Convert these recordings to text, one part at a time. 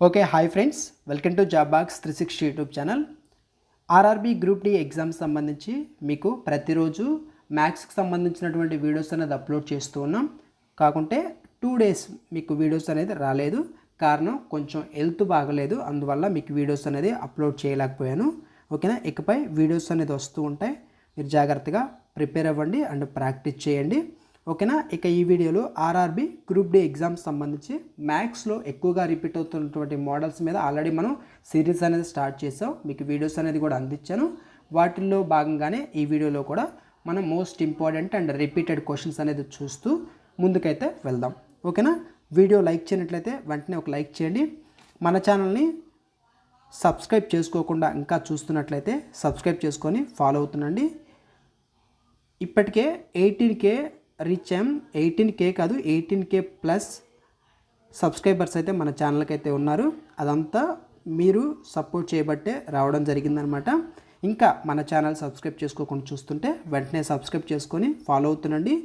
Okay hi friends, welcome to job box 360 YouTube channel. RRB group D exams సంబంధించి మీకు ప్రతిరోజు మ్యాథ్స్కి సంబంధించినటువంటి videos అనేది అప్లోడ్ చేస్తూ ఉన్నాం. కాకుంటే 2 డేస్ మీకు వీడియోస్ అనేది రాలేదు. కారణం కొంచెం హెల్త్ బాగలేదు, అందువల్ల మీకు వీడియోస్ అనేది అప్లోడ్ చేయలేకపోయాను. ఓకేనా, ఇకపై వీడియోస్ అనేది వస్తూ ఉంటాయి. మీరు జాగ్రత్తగా ప్రిపేర్ అవ్వండి అండ్ ప్రాక్టీస్ చేయండి. ఓకేనా, ఇక ఈ వీడియోలో ఆర్ఆర్బీ గ్రూప్ డి ఎగ్జామ్స్ సంబంధించి మ్యాథ్స్లో ఎక్కువగా రిపీట్ అవుతున్నటువంటి మోడల్స్ మీద ఆల్రెడీ మనం సిరీస్ అనేది స్టార్ట్ చేసాం. మీకు వీడియోస్ అనేది కూడా అందించాను. వాటిల్లో భాగంగానే ఈ వీడియోలో కూడా మనం most important and repeated questions అనేది చూస్తూ ముందుకైతే వెళ్దాం. ఓకేనా, వీడియో లైక్ చేయనట్లయితే వెంటనే ఒక లైక్ చేయండి. మన ఛానల్ని సబ్స్క్రైబ్ చేసుకోకుండా ఇంకా చూస్తున్నట్లయితే సబ్స్క్రైబ్ చేసుకొని ఫాలో అవుతుండండి. ఇప్పటికే 18K రీచ్ అయ్యాం. 18K కాదు, 18K ప్లస్ సబ్స్క్రైబర్స్ అయితే మన ఛానల్కి అయితే ఉన్నారు. అదంతా మీరు సపోర్ట్ చేయబట్టే రావడం జరిగిందనమాట. ఇంకా మన ఛానల్ సబ్స్క్రైబ్ చేసుకోకుండా చూస్తుంటే వెంటనే సబ్స్క్రైబ్ చేసుకొని ఫాలో అవుతుండండి.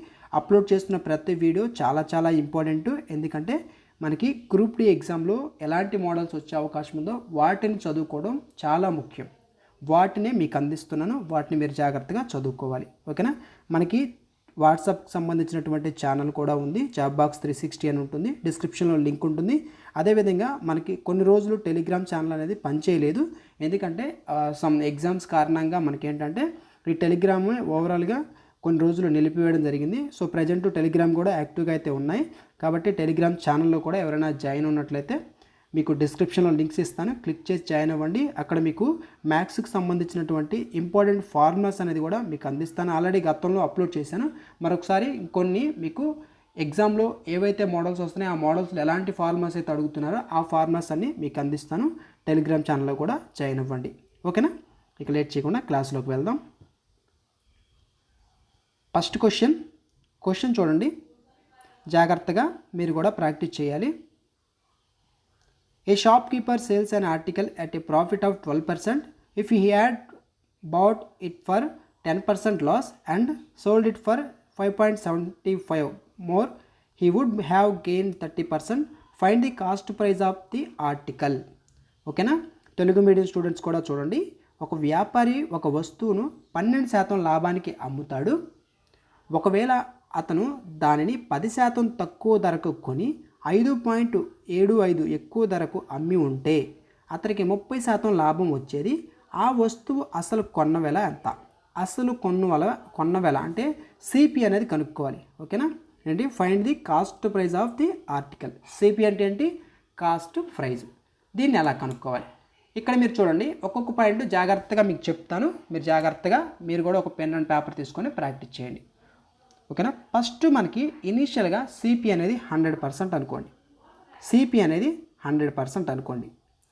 అప్లోడ్ చేస్తున్న ప్రతి వీడియో చాలా ఇంపార్టెంట్. ఎందుకంటే మనకి గ్రూప్ డి ఎగ్జామ్లో ఎలాంటి మోడల్స్ వచ్చే అవకాశం ఉందో వాటిని చదువుకోవడం చాలా ముఖ్యం. వాటినే మీకు అందిస్తున్నాను, వాటిని మీరు జాగ్రత్తగా చదువుకోవాలి. ఓకేనా, మనకి వాట్సాప్కి సంబంధించినటువంటి ఛానల్ కూడా ఉంది. జాబ్ బాక్స్ 360 అని ఉంటుంది, డిస్క్రిప్షన్లో లింక్ ఉంటుంది. అదేవిధంగా మనకి కొన్ని రోజులు టెలిగ్రామ్ ఛానల్ అనేది పనిచేయలేదు. ఎందుకంటే సమ్ ఎగ్జామ్స్ కారణంగా మనకి ఏంటంటే ఈ టెలిగ్రామ్ ఓవరాల్గా కొన్ని రోజులు నిలిపివేయడం జరిగింది. సో ప్రజెంట్ టెలిగ్రామ్ కూడా యాక్టివ్గా అయితే ఉన్నాయి. కాబట్టి టెలిగ్రామ్ ఛానల్లో కూడా ఎవరైనా జాయిన్ ఉన్నట్లయితే మీకు డిస్క్రిప్షన్లో లింక్స్ ఇస్తాను, క్లిక్ చేసి జాయిన్ అవ్వండి. అక్కడ మీకు మ్యాథ్స్కి సంబంధించినటువంటి ఇంపార్టెంట్ ఫార్ములాస్ అనేది కూడా మీకు అందిస్తాను. ఆల్రెడీ గతంలో అప్లోడ్ చేశాను. మరొకసారి కొన్ని మీకు ఎగ్జామ్లో ఏవైతే మోడల్స్ వస్తున్నాయో ఆ మోడల్స్లో ఎలాంటి ఫార్ములాస్ అయితే అడుగుతున్నారో ఆ ఫార్ములాస్ అన్ని మీకు అందిస్తాను. టెలిగ్రామ్ ఛానల్లో కూడా జాయిన్ అవ్వండి. ఓకేనా, ఇక లేట్ చేయకుండా క్లాస్లోకి వెళ్దాం. ఫస్ట్ క్వశ్చన్ చూడండి, జాగ్రత్తగా మీరు కూడా ప్రాక్టీస్ చేయాలి. A shopkeeper sells an article at a profit of 12%. If he had bought it for 10% loss and sold it for 5.75 more, he would have gained 30%. Find the cost price of the article. ఓకేనా, Telugu medium students కూడా చూడండి. ఒక వ్యాపారి ఒక వస్తువును 12% లాభానికి అమ్ముతాడు. ఒకవేళ అతను దానిని 10% తక్కువ ధరకు కొని 5.75 ఎక్కువ ధరకు అమ్మి ఉంటే అతనికి 30% లాభం వచ్చేది. ఆ వస్తువు అసలు కొన్న వెల ఎంత? అసలు కొన్న వెల అంటే సిపి అనేది కనుక్కోవాలి. ఓకేనా, ఏంటి? Find the cost price of the article. CP అంటే ఏంటి? Cost praise. దీన్ని ఎలా కనుక్కోవాలి? ఇక్కడ మీరు చూడండి, ఒక్కొక్క పాయింట్ జాగ్రత్తగా మీకు చెప్తాను. మీరు కూడా ఒక పెన్ అండ్ పేపర్ తీసుకొని ప్రాక్టీస్ చేయండి. ఓకేనా, ఫస్ట్ మనకి ఇనీషియల్గా సిపి అనేది 100% అనుకోండి. సిపి అనేది 100% అనుకోండి.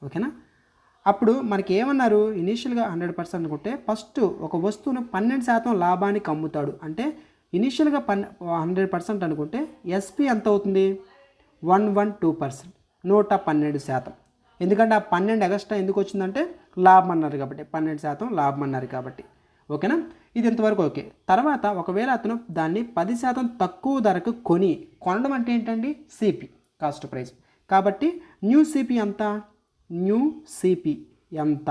ఓకేనా, అప్పుడు మనకి ఏమన్నారు? ఇనీషియల్గా 100% అనుకుంటే ఫస్ట్ ఒక వస్తువును 12% లాభానికి అమ్ముతాడు అంటే ఇనీషియల్గా 100% అనుకుంటే ఎస్పి ఎంత అవుతుంది? 112%, 112%. ఎందుకంటే ఆ 12 ఎగస్ట్రా ఎందుకు వచ్చిందంటే లాభం అన్నారు కాబట్టి, 12% లాభం అన్నారు కాబట్టి. ఓకేనా, ఇది ఇంతవరకు ఓకే. తర్వాత ఒకవేళ అతను దాన్ని 10% తక్కువ ధరకు కొనడం అంటే ఏంటండి? CP, cost price. కాబట్టి న్యూ సిపి ఎంత? న్యూ సిపి ఎంత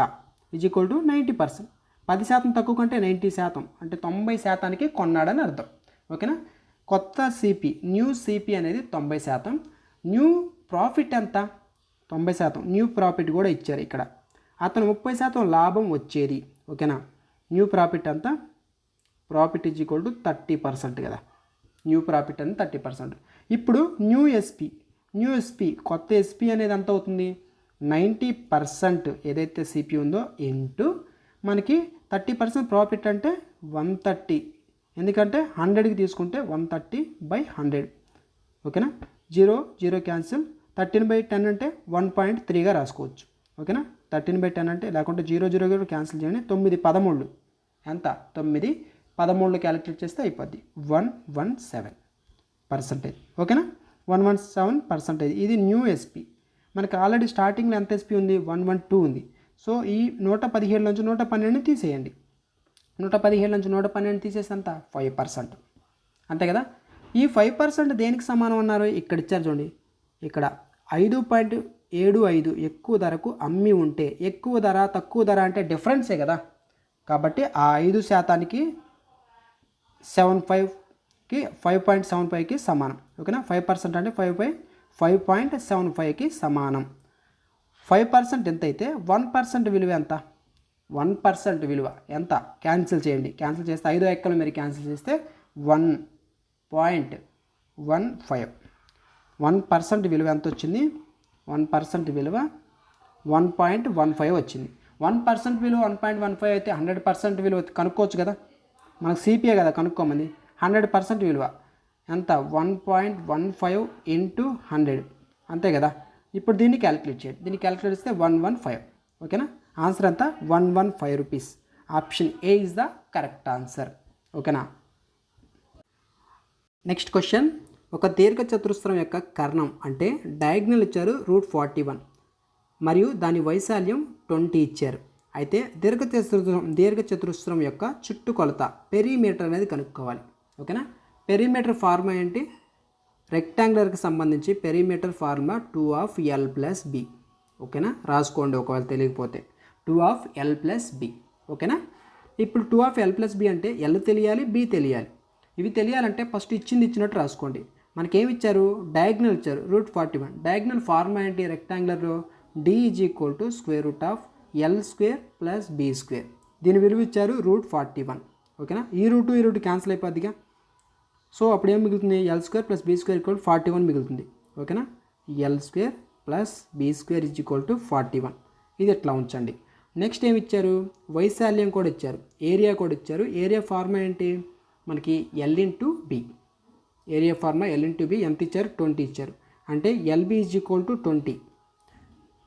ఈజ్ ఈక్వల్ టు 90%. 10% తక్కువ కంటే 90% అంటే 90%కి కొన్నాడని అర్థం. ఓకేనా, కొత్త సిపి న్యూ సిపి అనేది 90%. న్యూ ప్రాఫిట్ ఎంత? 90%. న్యూ ప్రాఫిట్ కూడా ఇచ్చారు ఇక్కడ. అతను 30% లాభం వచ్చేది. ఓకేనా, న్యూ ప్రాఫిట్ అంత? ప్రాఫిట్ ఈజ్ ఈక్వల్ టు 30% కదా. న్యూ ప్రాఫిట్ అనేది 30%. ఇప్పుడు న్యూ ఎస్పి కొత్త ఎస్పి అనేది ఎంత అవుతుంది? 90% ఏదైతే సిపి ఉందో ఇంటూ మనకి 30% ప్రాఫిట్ అంటే 130. ఎందుకంటే 100కి తీసుకుంటే 130/100. ఓకేనా, 0 క్యాన్సిల్. 13/10 అంటే 1.3గా రాసుకోవచ్చు. ఓకేనా, 13/10 అంటే లేకుంటే 0 క్యాన్సిల్ చేయండి. 9 13 ఎంత? 9 13 క్యాలిక్యులేట్ చేస్తే అయిపోద్ది 117%. ఓకేనా, 117%. ఇది న్యూ ఎస్పి. మనకి ఆల్రెడీ స్టార్టింగ్లో ఎంత ఎస్పి ఉంది? 112 ఉంది. సో ఈ 117 నుంచి 112 తీసేయండి. 117 నుంచి 112 తీసేసి అంత 5%. అంతే కదా. ఈ 5% దేనికి సమానం అన్నారు? ఇక్కడ ఇచ్చారు చూడండి. ఇక్కడ 75 ఎక్కువ ధరకు అమ్మి ఉంటే, ఎక్కువ ధర తక్కువ ధర అంటే డిఫరెన్సే కదా, కాబట్టి ఆ 5%కి 75కి 5.75కి సమానం. ఓకేనా, 5% అంటే 5.75కి సమానం. 5% ఎంత అయితే 1% విలువ ఎంత? 1% విలువ ఎంత? క్యాన్సిల్ చేయండి. క్యాన్సిల్ చేస్తే 5 ఎక్కలు మీరు క్యాన్సిల్ చేస్తే 1.15. 1% విలువ ఎంత వచ్చింది? 1% విలువ 1.15 వచ్చింది. 1% విలువ 1.15 అయితే 100% విలువ కనుక్కోవచ్చు కదా, మనకు సిపిఏ కదా కనుక్కోమంది. 100% విలువ ఎంత? 1.15 ఇంటూ 100 అంతే కదా. ఇప్పుడు దీన్ని క్యాలిక్యులేట్ చేయండి. దీన్ని క్యాలిక్యులేట్ చేస్తే 115. ఓకేనా, ఆన్సర్ ఎంత? 115 rupees. Option A is the correct answer. ఓకేనా. నెక్స్ట్ క్వశ్చన్, ఒక దీర్ఘ చతురస్రం యొక్క కర్ణం అంటే డయాగ్నల్ ఇచ్చారు √41 మరియు దాని వైశాల్యం 20 ఇచ్చారు. అయితే దీర్ఘ చతురస్రం యొక్క చుట్టుకొలత పెరిమీటర్ అనేది కనుక్కోవాలి. ఓకేనా, పెరిమీటర్ ఫార్ములా ఏంటి? రెక్టాంగులర్కి సంబంధించి పెరిమీటర్ ఫార్ములా 2/L+B. ఓకేనా, రాసుకోండి ఒకవేళ తెలియకపోతే. 2/L+B. ఓకేనా, ఇప్పుడు 2/L+B అంటే L తెలియాలి, B తెలియాలి. ఇవి తెలియాలంటే ఫస్ట్ ఇచ్చినట్టు రాసుకోండి. మనకేమి ఇచ్చారు? డయాగ్నల్ ఇచ్చారు √41. డయాగ్నల్ ఫార్ములా ఏంటి రెక్టాంగులర్లో? D √L² + B². దీని విలువ ఇచ్చారు √41. ఓకేనా, ఈ రూట్ క్యాన్సిల్ అయిపోద్దిగా. సో అప్పుడు ఏం మిగులుతుంది? L² + B² = 41 మిగులుతుంది. ఓకేనా, L² + B² = 41. ఇది ఎట్లా ఉంచండి. నెక్స్ట్ ఏమి ఇచ్చారు? వైశాల్యం కూడా ఇచ్చారు, ఏరియా కూడా ఇచ్చారు. ఏరియా ఫార్ములా ఏంటి మనకి? L × B. Area formula L × B ఎంత ఇచ్చారు? 20 ఇచ్చారు. అంటే LB = 20,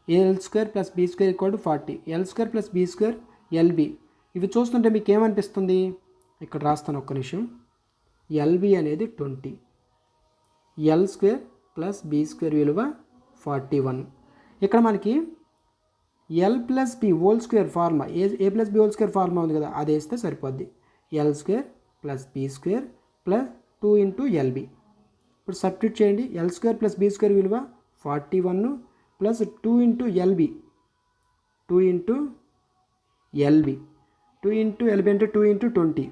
L² + B² = 40, L² + B² LB. ఇవి చూస్తుంటే మీకు ఏమనిపిస్తుంది? ఇక్కడ రాస్తాను ఒక్క నిమిషం. LB అనేది 20, L² + B² విలువ 41. ఇక్కడ మనకి L + B² formula, A + B² formula ఉంది కదా, అది వేస్తే సరిపోద్ది. L² + B² + 2 × LB. ఇప్పుడు సబ్స్టిట్యూట్ చేయండి. L² + B² విలువ 41 + 2 × LB. 2 × LB. 2 × LB అంటే 2 × 20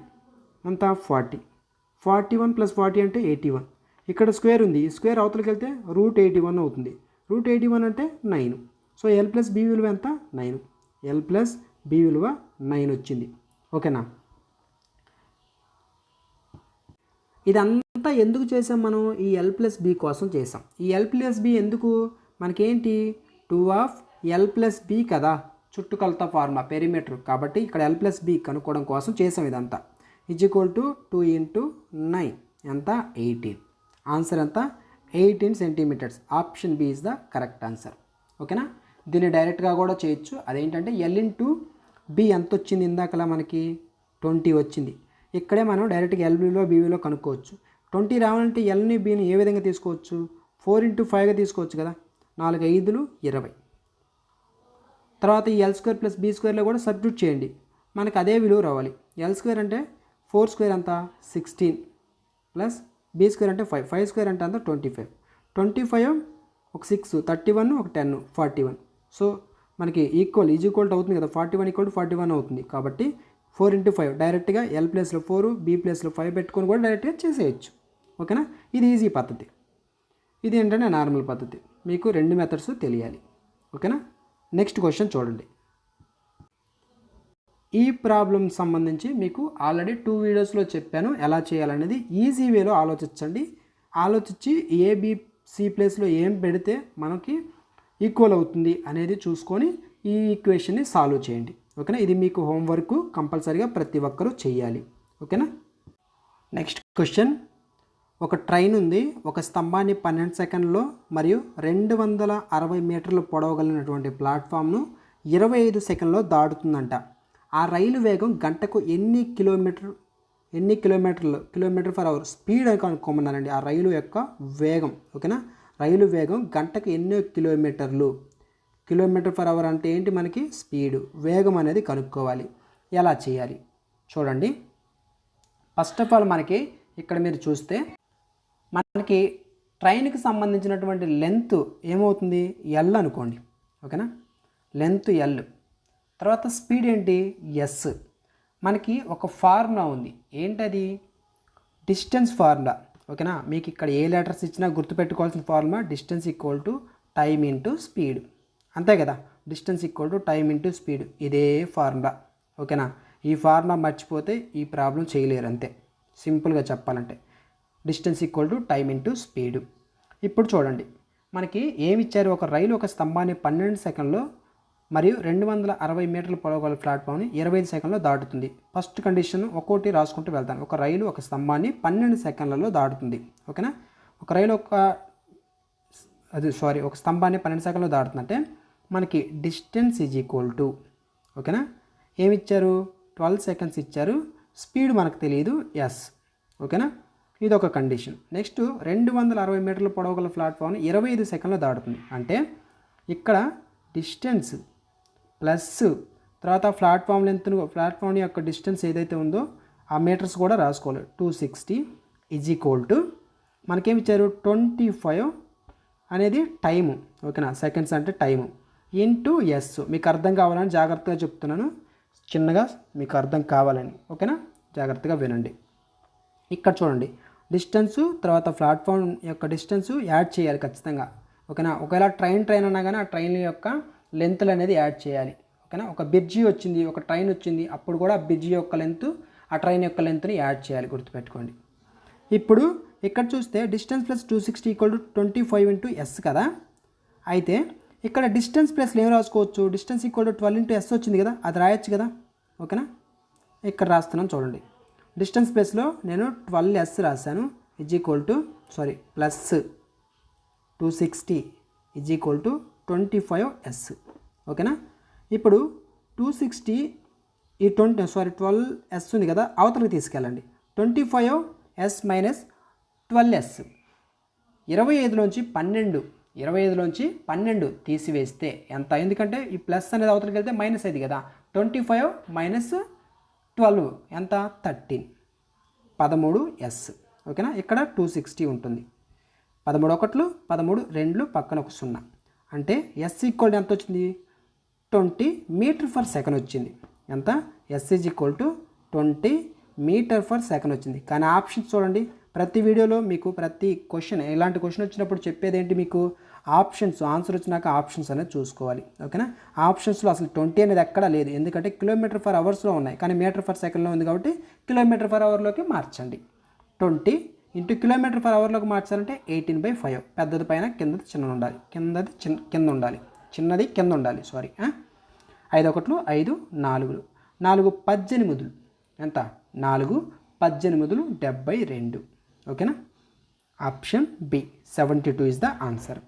అంతా 40. 41 + 40 అంటే 81. ఇక్కడ స్క్వేర్ ఉంది, స్క్వేర్ అవతలకి వెళ్తే √81 అవుతుంది. √81 అంటే 9. సో L + B విలువ ఎంత? 9. L + B విలువ 9 వచ్చింది. ఓకేనా, ఇదంతా ఎందుకు చేసాం మనం? ఈ L + B కోసం చేసాం. ఈ L + B ఎందుకు? మనకేంటి? 2/L+B కదా చుట్టుకొలత ఫార్ములా పెరిమీటర్, కాబట్టి ఇక్కడ L + B కనుక్కోవడం కోసం చేసాం ఇదంతా. = 2 × 9 ఎంత? 18. ఆన్సర్ ఎంత? 18 centimetres. Option B is the correct answer. ఓకేనా, దీన్ని డైరెక్ట్గా కూడా చేయొచ్చు. అదేంటంటే L × B ఎంత వచ్చింది? ఇందాకలా మనకి 20 వచ్చింది. ఇక్కడే మనం డైరెక్ట్గా L విలువ B విలువ కనుక్కోవచ్చు. 20 రావాలంటే Lని Bని ఏ విధంగా తీసుకోవచ్చు? 4 × 5గా తీసుకోవచ్చు కదా. 4 × 5 = 20. తర్వాత ఈ L² + B² కూడా సబ్స్టిట్యూట్ చేయండి, మనకు అదే విలువ రావాలి. L² అంటే 4² అంతా 16 + B² అంటే 5. 5² అంటే అంతా 25. 25 ఒక 6, 31 ఒక 10, 41. సో మనకి ఈక్వల్ అవుతుంది కదా, 41 = 41 అవుతుంది. కాబట్టి 4 × 5 డైరెక్ట్గా L ప్లేస్లో 4, B ప్లేస్లో 5 పెట్టుకొని కూడా డైరెక్ట్గా చేసేయచ్చు. ఓకేనా, ఇది ఈజీ పద్ధతి. ఇది ఏంటంటే నార్మల్ పద్ధతి. మీకు 2 మెథడ్స్ తెలియాలి. ఓకేనా, నెక్స్ట్ క్వశ్చన్ చూడండి. ఈ ప్రాబ్లం సంబంధించి మీకు ఆల్రెడీ 2 వీడియోస్లో చెప్పాను ఎలా చేయాలనేది. ఈజీ వేలో ఆలోచించండి. ఆలోచించి ABC ప్లేస్లో ఏం పెడితే మనకి ఈక్వల్ అవుతుంది అనేది చూసుకొని ఈ ఈక్వేషన్ని సాల్వ్ చేయండి. ఓకేనా, ఇది మీకు హోంవర్క్ కంపల్సరీగా ప్రతి ఒక్కరూ చేయాలి. ఓకేనా, నెక్స్ట్ క్వశ్చన్. ఒక ట్రైన్ ఉంది, ఒక స్తంభాన్ని 12 సెకండ్లో మరియు 260 మీటర్లు పొడవగలిగినటువంటి ప్లాట్ఫామ్ను 25 సెకండ్లో దాటుతుందంట. ఆ రైలు వేగం గంటకు ఎన్ని కిలోమీటర్/h స్పీడ్ అని కనుక్కోమన్నారండి. ఆ రైలు యొక్క వేగం. ఓకేనా, రైలు వేగం గంటకు ఎన్నో కిలోమీటర్/h అంటే ఏంటి? మనకి స్పీడ్, వేగం అనేది కనుక్కోవాలి. ఎలా చేయాలి చూడండి. ఫస్ట్ ఆఫ్ ఆల్ మనకి ఇక్కడ మీరు చూస్తే మనకి ట్రైన్కి సంబంధించినటువంటి లెంత్ ఏమవుతుంది ఎల్ అనుకోండి, ఓకేనా, లెంత్ ఎల్. తర్వాత స్పీడ్ ఏంటి ఎస్. మనకి ఒక ఫార్ములా ఉంది, ఏంటది డిస్టెన్స్ ఫార్ములా, ఓకేనా. మీకు ఇక్కడ ఏ లెటర్స్ ఇచ్చినా గుర్తుపెట్టుకోవాల్సిన formula distance equal to time into speed, అంతే కదా. Distance equal to time into speed, ఇదే ఫార్ములా, ఓకేనా. ఈ ఫార్ములా మర్చిపోతే ఈ ప్రాబ్లం చేయలేరు, అంతే సింపుల్గా చెప్పాలంటే. Distance equal to time into speed. ఇప్పుడు చూడండి, మనకి ఏమి ఇచ్చారు, ఒక రైలు ఒక స్తంభాన్ని 12 సెకండ్లో మరియు 260 మీటర్ల పొడవు గల ప్లాట్ఫామ్ని 25 సెకండ్లో దాటుతుంది. ఫస్ట్ కండిషన్ ఒక్కోటి రాసుకుంటూ వెళ్తాను. ఒక రైలు ఒక స్తంభాన్ని 12 సెకండ్లలో దాటుతుంది, ఓకేనా. ఒక స్తంభాన్ని 12 సెకండ్లో దాటుతుందంటే మనకి డిస్టెన్స్ ఈజ్ ఈక్వల్ టు, ఓకేనా, ఏమి ఇచ్చారు 12 సెకండ్స్ ఇచ్చారు, స్పీడ్ మనకు తెలియదు ఎస్, ఓకేనా. ఇది ఒక కండిషన్. నెక్స్ట్ 260 మీటర్ల పొడవు గల ప్లాట్ఫామ్ని 25 సెకండ్లో దాటుతుంది. అంటే ఇక్కడ డిస్టెన్స్ ప్లస్ తర్వాత ప్లాట్ఫామ్ లెంత్, ప్లాట్ఫామ్ యొక్క డిస్టెన్స్ ఏదైతే ఉందో ఆ మీటర్స్ కూడా రాసుకోవాలి. 260 ఈజ్ ఈక్వల్ టు మనకేమి ఇచ్చారు 25 అనేది టైము, ఓకేనా, సెకండ్స్ అంటే టైము, ఇంటూ ఎస్. మీకు అర్థం కావాలని జాగ్రత్తగా చెప్తున్నాను, చిన్నగా మీకు అర్థం కావాలని, ఓకేనా, జాగ్రత్తగా వినండి. ఇక్కడ చూడండి, డిస్టెన్సు తర్వాత ప్లాట్ఫామ్ యొక్క డిస్టెన్సు యాడ్ చేయాలి ఖచ్చితంగా, ఓకేనా. ఒకవేళ ట్రైన్ అన్నా కానీ ఆ ట్రైన్ యొక్క లెంత్లు అనేది యాడ్ చేయాలి, ఓకేనా. ఒక బ్రిడ్జి వచ్చింది, ఒక ట్రైన్ వచ్చింది, అప్పుడు కూడా ఆ బ్రిడ్జి యొక్క లెంత్ ఆ ట్రైన్ యొక్క లెంత్ని యాడ్ చేయాలి, గుర్తుపెట్టుకోండి. ఇప్పుడు ఇక్కడ చూస్తే distance plus 260 equal to 25 into S కదా. అయితే ఇక్కడ డిస్టెన్స్ ప్లస్లో ఏం రాసుకోవచ్చు, distance equal to 12 into S వచ్చింది కదా, అది రాయొచ్చు కదా, ఓకేనా. ఇక్కడ రాస్తున్నాను చూడండి, డిస్టెన్స్ ప్లస్లో నేను 12s రాశాను is equal to plus 260 is equal to 25s, ఓకేనా. ఇప్పుడు 260 ఈ 12s ఉంది కదా, అవతలకి తీసుకెళ్ళండి. 25s మైనస్ 12s, 25లోంచి 12 తీసివేస్తే ఎంత, ఎందుకంటే ఈ ప్లస్ అనేది అవతలకి వెళ్తే మైనస్ అయింది కదా. 25 మైనస్ 12 ఎంత 13, 13s, ఓకేనా. ఇక్కడ 260 ఉంటుంది, 13 ఒకట్లు 13 2 పక్కన ఒక 0, అంటే ఎస్ ఈక్వల్ ఎంత వచ్చింది 20 మీటర్ ఫర్ సెకండ్ వచ్చింది. ఎంత S is equal to 20 metre per second వచ్చింది. కానీ ఆప్షన్స్ చూడండి, ప్రతి వీడియోలో మీకు ప్రతి క్వశ్చన్ ఇలాంటి క్వశ్చన్ వచ్చినప్పుడు చెప్పేది ఏంటి, మీకు ఆప్షన్స్, ఆన్సర్ వచ్చినాక ఆప్షన్స్ అనేది చూసుకోవాలి, ఓకేనా. ఆప్షన్స్లో అసలు 20 అనేది ఎక్కడా లేదు, ఎందుకంటే కిలోమీటర్ ఫర్ అవర్స్లో ఉన్నాయి, కానీ మీటర్ ఫర్ సెకండ్లో ఉంది కాబట్టి కిలోమీటర్ ఫర్ అవర్లోకి మార్చండి. 20 ఇంటూ కిలోమీటర్ ఫర్ అవర్లోకి మార్చాలంటే 18/5, పెద్దది పైన కిందది చిన్నది ఉండాలి, కింద ఉండాలి, చిన్నది కింద ఉండాలి, 5 ఒకట్లు 5 4 4 18 ఎంత 4 18 72, ఓకేనా. Option B 72 is the answer.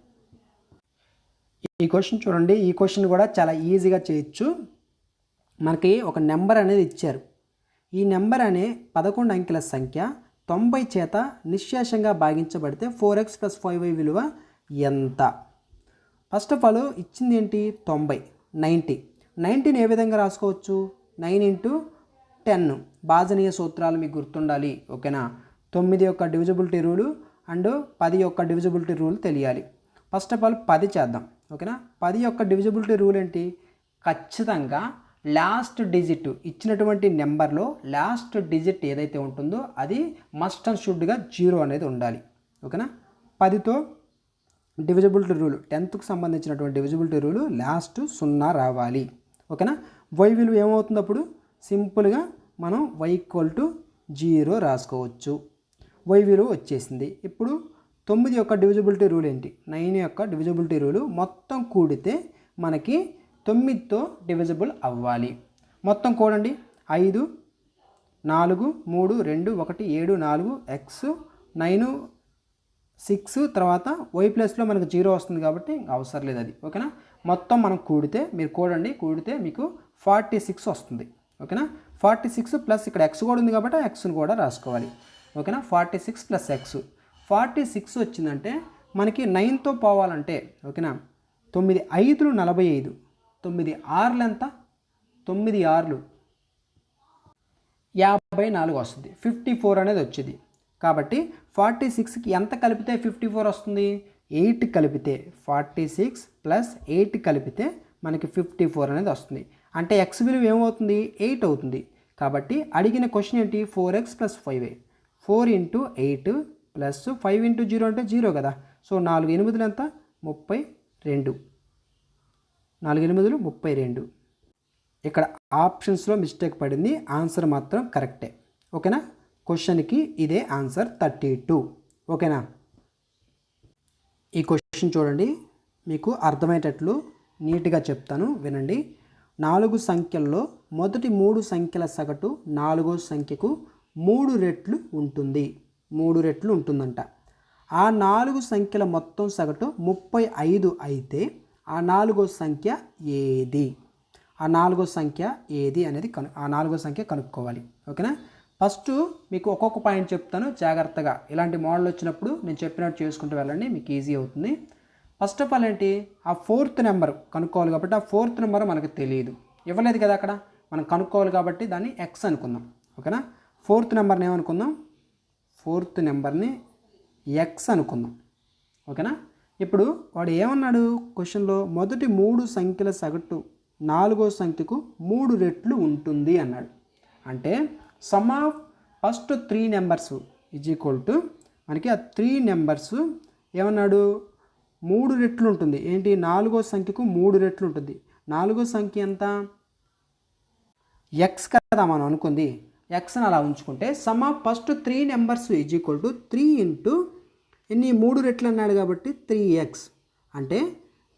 ఈ క్వశ్చన్ చూడండి, ఈ క్వశ్చన్ కూడా చాలా ఈజీగా చేయొచ్చు. మనకి ఒక నెంబర్ అనేది ఇచ్చారు, ఈ నెంబర్ అనే 11 అంకెల సంఖ్య 90 చేత నిశ్శేషంగా భాగించబడితే 4x + 5y విలువ ఎంత. ఫస్ట్ ఆఫ్ ఆల్ ఇచ్చింది ఏంటి 90, 90ని ఏ విధంగా రాసుకోవచ్చు, 9 × 10 భాజనీయ సూత్రాలు మీకు గుర్తుండాలి, ఓకేనా. 9 యొక్క డివిజిబిలిటీ రూలు అండ్ 10 యొక్క డివిజిబిలిటీ రూల్ తెలియాలి. ఫస్ట్ ఆఫ్ ఆల్ 10 చేద్దాం, ఓకేనా. 10 యొక్క డివిజిబిలిటీ రూల్ ఏంటి, ఖచ్చితంగా లాస్ట్ డిజిట్ ఇచ్చినటువంటి నెంబర్లో లాస్ట్ డిజిట్ ఏదైతే ఉంటుందో అది మస్ట్ అండ్ షుడ్గా 0 అనేది ఉండాలి, ఓకేనా. 10తో డివిజిబిలిటీ రూల్ 10కు సంబంధించినటువంటి డివిజిబిలిటీ రూల్ లాస్ట్ 0 రావాలి, ఓకేనా. y విలువ ఏమవుతుంది, అప్పుడు సింపుల్గా మనం y = 0 రాసుకోవచ్చు. y విలువ వచ్చేసింది. ఇప్పుడు 9 యొక్క డివిజిబిలిటీ రూల్ ఏంటి, 9 యొక్క డివిజిబిలిటీ రూలు మొత్తం కూడితే మనకి 9తో డివిజిబుల్ అవ్వాలి. మొత్తం కూడండి, 5 4 3 2 1 7 4 x 9 6, తర్వాత y ప్లస్లో మనకు 0 వస్తుంది కాబట్టి అవసరం లేదు అది, ఓకేనా. మొత్తం మనం కూడితే మీరు కూడితే మీకు 46 వస్తుంది, ఓకేనా. 46 ప్లస్ ఇక్కడ x కూడా ఉంది కాబట్టి xను కూడా రాసుకోవాలి, ఓకేనా. 46 + x 46 వచ్చిందంటే మనకి 9తో పోవాలంటే, ఓకేనా. 9 5 45, 9 6 ఎంత 9 6 54 వస్తుంది, 54 అనేది వచ్చింది. కాబట్టి 46కి ఎంత కలిపితే 54 వస్తుంది? 8 కలిపితే 46 ప్లస్ 8 కలిపితే మనకి 54 అనేది వస్తుంది. అంటే ఎక్స్ విలువ ఏమవుతుంది? 8 అవుతుంది. కాబట్టి అడిగిన క్వశ్చన్ ఏంటి? 4x plus 5a. 4 into 8 plus 5 into 0 అంటే 0 కదా. సో 4 8 ఎంత? 32. 4 8 32. ఇక్కడ ఆప్షన్స్లో మిస్టేక్ పడింది, ఆన్సర్ మాత్రం కరెక్టే. ఓకేనా? క్వశ్చన్కి ఇదే ఆన్సర్ 32. ఓకేనా? ఈ క్వశ్చన్ చూడండి, మీకు అర్థమయ్యేటట్లు నీట్గా చెప్తాను, వినండి. 4 సంఖ్యల్లో మొదటి 3 సంఖ్యల సగటు 4వ సంఖ్యకు 3 రెట్లు ఉంటుంది. 3 రెట్లు ఉంటుందంట. ఆ 4 సంఖ్యల మొత్తం సగటు 35 అయితే ఆ 4వ సంఖ్య ఏది? ఆ 4వ సంఖ్య ఏది అనేది ఆ 4వ సంఖ్య కనుక్కోవాలి. ఓకేనా? ఫస్ట్ మీకు ఒక్కొక్క పాయింట్ చెప్తాను, జాగ్రత్తగా ఇలాంటి మోడల్ వచ్చినప్పుడు నేను చెప్పినట్టు చేసుకుంటూ వెళ్ళండి, మీకు ఈజీ అవుతుంది. ఫస్ట్ ఆఫ్ ఆల్ ఏంటి? ఆ 4th నెంబర్ కనుక్కోవాలి కాబట్టి ఆ 4th నెంబర్ మనకు తెలియదు, ఇవ్వలేదు కదా అక్కడ, మనం కనుక్కోవాలి కాబట్టి దాన్ని ఎక్స్ అనుకుందాం. ఓకేనా? 4th నెంబర్ని ఏమనుకుందాం? 4th నెంబర్ని ఎక్స్ అనుకుందాం. ఓకేనా? ఇప్పుడు వాడు ఏమన్నాడు క్వశ్చన్లో? మొదటి 3 సంఖ్యల సగటు 4వ సంఖ్యకు 3 రెట్లు ఉంటుంది అన్నాడు. అంటే some of first 3 numbers is equal to మనకి ఆ 3 నెంబర్స్ ఏమన్నాడు? 3 రెట్లు ఉంటుంది. ఏంటి? 4వ సంఖ్యకు 3 రెట్లు ఉంటుంది. 4వ సంఖ్య ఎంత? ఎక్స్ కదా మనం అనుకుంది, ఎక్స్ని అలా ఉంచుకుంటే some of first 3 numbers is equal to 3 into ఎన్ని? 3 రెట్లు అన్నాడు కాబట్టి 3x. అంటే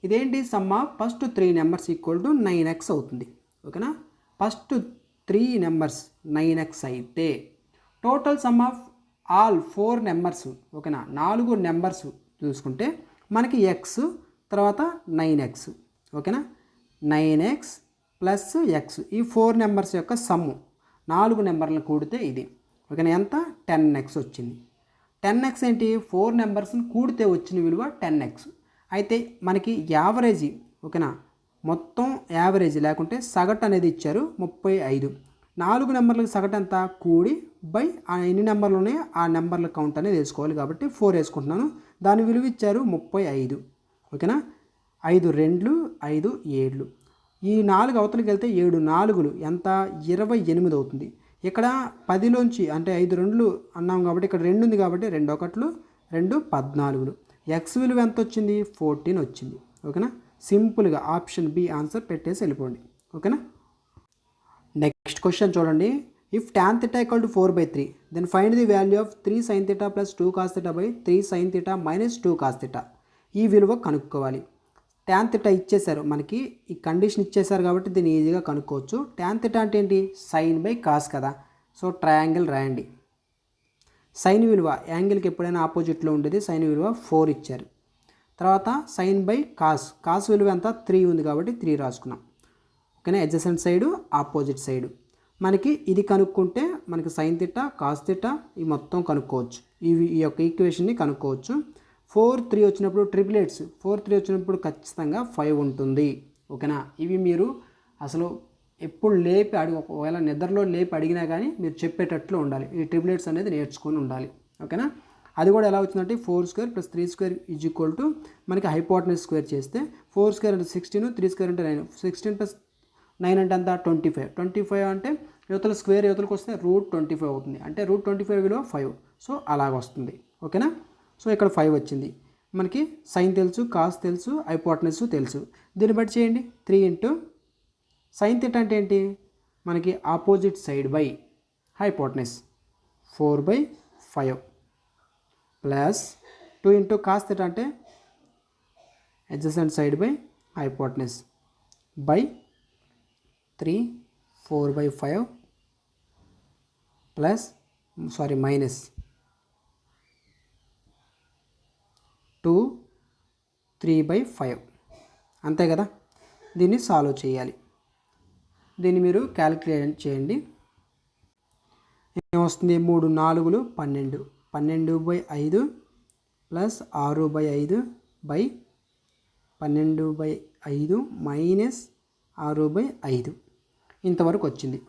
ఇదేంటి? Some of first 3 numbers equal to 9x అవుతుంది. ఓకేనా? ఫస్ట్ 3 నెంబర్స్ 9x అయితే total some of all 4 numbers, ఓకేనా, 4 నెంబర్స్ చూసుకుంటే మనకి ఎక్స్ తర్వాత 9x. ఓకేనా? 9x ప్లస్ ఎక్స్, ఈ 4 నెంబర్స్ యొక్క సమ్ము 4 నెంబర్లను కూడితే ఇది. ఓకేనా? ఎంత? 10x వచ్చింది. 10x ఏంటి? 4 నెంబర్స్ని కూడితే వచ్చిన విలువ 10x. అయితే మనకి యావరేజ్, ఓకేనా, మొత్తం యావరేజ్ లేకుంటే సగటు అనేది ఇచ్చారు 35. 4 నెంబర్లకు సగటు ఎంత? కూడి బై ఎన్ని నెంబర్లు ఉన్నాయో ఆ నెంబర్ల కౌంట్ అనేది వేసుకోవాలి కాబట్టి 4 వేసుకుంటున్నాను. దాని విలువ ఇచ్చారు 35. ఓకేనా? 5 2 5 7. ఈ 4 అవతలకి వెళ్తే 7 4లు ఎంత? 28 అవుతుంది. ఇక్కడ 10లోంచి అంటే 5 2లు అన్నాం కాబట్టి ఇక్కడ 2 ఉంది కాబట్టి 2 1లు 2 14. ఎక్స్ విలువ ఎంత వచ్చింది? 14 వచ్చింది. ఓకేనా? సింపుల్గా ఆప్షన్ బి ఆన్సర్ పెట్టేసి వెళ్ళిపోండి. ఓకేనా? నెక్స్ట్ క్వశ్చన్ చూడండి. If tan θ = 4/3 then find the value of 3 sin θ plus 2 cos θ by 3 sin θ minus 2 cos θ. ఈ విలువ కనుక్కోవాలి. tan θ ఇచ్చేశారు మనకి, ఈ కండిషన్ ఇచ్చేశారు కాబట్టి దీన్ని ఈజీగా కనుక్కోవచ్చు. tan θ అంటే ఏంటి? సైన్ బై కాస్ కదా. సో ట్రయాంగిల్ రాయండి. సైన్ విలువ యాంగిల్కి ఎప్పుడైనా ఆపోజిట్లో ఉండేది, సైన్ విలువ 4 ఇచ్చారు. తర్వాత సైన్ బై కాస్, కాస్ విలువ ఎంత? 3 ఉంది కాబట్టి 3 రాసుకున్నాం. ఓకేనా? అడ్జసెంట్ సైడు ఆపోజిట్ సైడు మనకి ఇది కనుక్కుంటే మనకి సైన్ థీటా కాస్ థీటా ఈ మొత్తం కనుక్కోవచ్చు. ఈ యొక్క ఈక్వేషన్ని కనుక్కోవచ్చు. 4 3 వచ్చినప్పుడు ట్రిపులేట్స్, 4 3 వచ్చినప్పుడు ఖచ్చితంగా 5 ఉంటుంది. ఓకేనా? ఇవి మీరు అసలు ఎప్పుడు లేపి ఒకవేళ నిద్రలో లేపి అడిగినా కానీ మీరు చెప్పేటట్లు ఉండాలి. ఈ ట్రిపులేట్స్ అనేది నేర్చుకొని ఉండాలి. ఓకేనా? అది కూడా ఎలా వచ్చిందంటే 4² + 3² ఈజ్ ఈక్వల్ టు మనకి హైపోటెనస్ స్క్వేర్ చేస్తే 4² అంటే 16, 3² అంటే 9. 16 + 9 అంటే ఎంత? 25. 25 అంటే యువతల స్క్వేర్ యువతలకు వస్తే √25 అవుతుంది. అంటే √25 విలువ 5. సో అలాగ వస్తుంది. ఓకేనా? సో ఇక్కడ 5 వచ్చింది. మనకి సైన్ తెలుసు, కాస్ తెలుసు, హైపోటెనస్ తెలుసు. దీన్ని బట్టి చేయండి. 3 ఇంటూ సైన్ థీటా అంటే ఏంటి? మనకి opposite side by hypotenuse 4/5 plus 2 into cos theta అంటే adjacent side by hypotenuse by 3 4/5 plus minus 2 3/5. అంతే కదా? దీన్ని సాల్వ్ చేయాలి. దీన్ని మీరు క్యాలిక్యులేట్ చేయండి. ఏమొస్తుంది? 3 4 12, 12/5 ప్లస్ 6/5 బై 12/5 మైనస్ 6/5 ఇంతవరకు వచ్చింది.